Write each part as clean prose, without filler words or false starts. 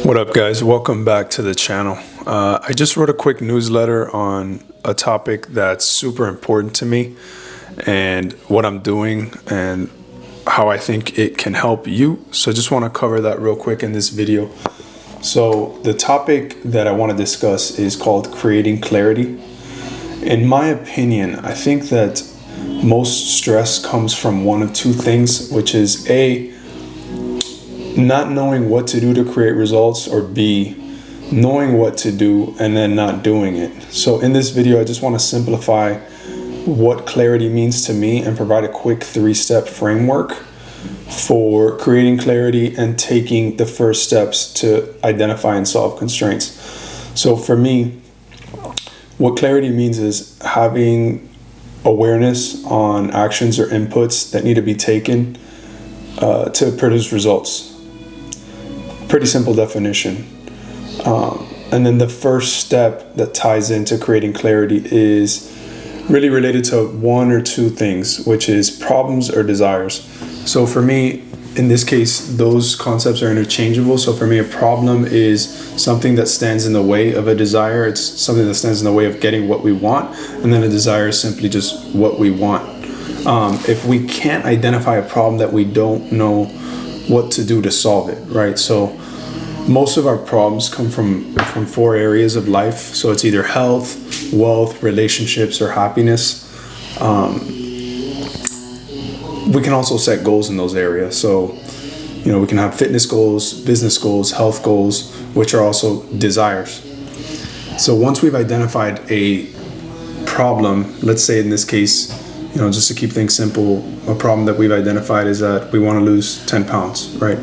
What up, guys? Welcome back to the channel. I just wrote a quick newsletter on a topic that's super important to me and what I'm doing and how I think it can help you. So I just want to cover that real quick in this video. So the topic that I want to discuss is called creating clarity. In my opinion, I think that most stress comes from one of two things, which is A, not knowing what to do to create results, or B, knowing what to do and then not doing it. So in this video, I just want to simplify what clarity means to me and provide a quick 3-step framework for creating clarity and taking the first steps to identify and solve constraints. So for me, what clarity means is having awareness on actions or inputs that need to be taken to produce results. Pretty simple definition. And then the first step that ties into creating clarity is really related to one or two things, which is problems or desires. So for me, in this case, those concepts are interchangeable. So for me, a problem is something that stands in the way of a desire. It's something that stands in the way of getting what we want. And then a desire is simply just what we want. If we can't identify a problem that we don't know what to do to solve it, right? So most of our problems come from 4 areas of life. So it's either health, wealth, relationships, or happiness. We can also set goals in those areas. So, we can have fitness goals, business goals, health goals, which are also desires. So once we've identified a problem, let's say in this case, just to keep things simple, a problem that we've identified is that we want to lose 10 pounds, right?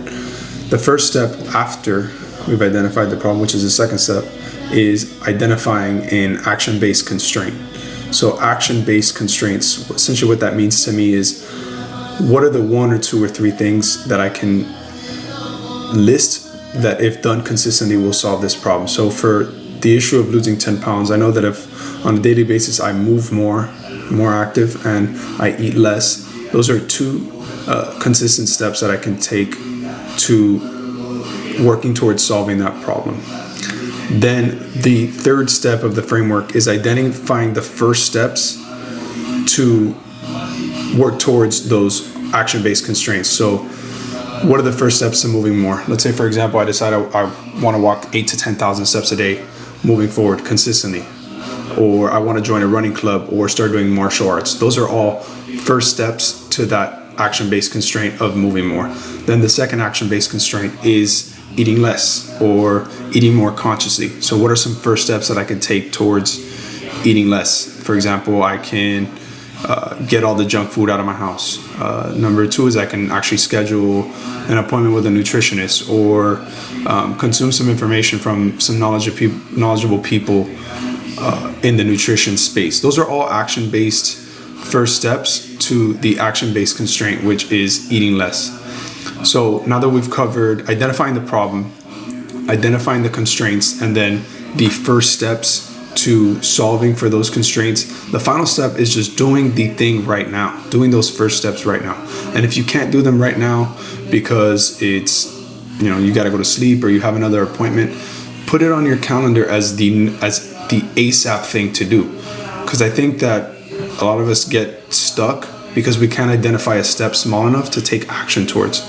The first step after we've identified the problem, which is the second step, is identifying an action-based constraint. So action-based constraints, essentially what that means to me is, what are the 1 or 2 or 3 things that I can list that if done consistently will solve this problem? So for the issue of losing 10 pounds, I know that if on a daily basis I move more active, and I eat less, those are 2 consistent steps that I can take to working towards solving that problem. Then the third step of the framework is identifying the first steps to work towards those action-based constraints. So what are the first steps to moving more? Let's say, for example, I decide I want to walk 8,000 to 10,000 steps a day moving forward consistently, or I want to join a running club or start doing martial arts. Those are all first steps to that action-based constraint of moving more. Then the second action-based constraint is eating less or eating more consciously. So what are some first steps that I can take towards eating less? For example, I can get all the junk food out of my house. Number 2 is I can actually schedule an appointment with a nutritionist, or consume some information from some knowledgeable people in the nutrition space. Those are all action-based first steps to the action-based constraint, which is eating less. So now that we've covered identifying the problem, identifying the constraints, and then the first steps to solving for those constraints, the final step is just doing the thing right now, doing those first steps right now. And if you can't do them right now because it's, you got to go to sleep or you have another appointment, put it on your calendar as the ASAP thing to do. Because I think that a lot of us get stuck because we can't identify a step small enough to take action towards.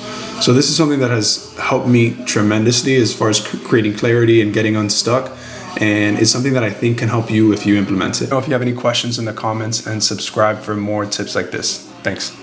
So this is something that has helped me tremendously as far as creating clarity and getting unstuck. And it's something that I think can help you if you implement it. If you have any questions in the comments, and subscribe for more tips like this. Thanks.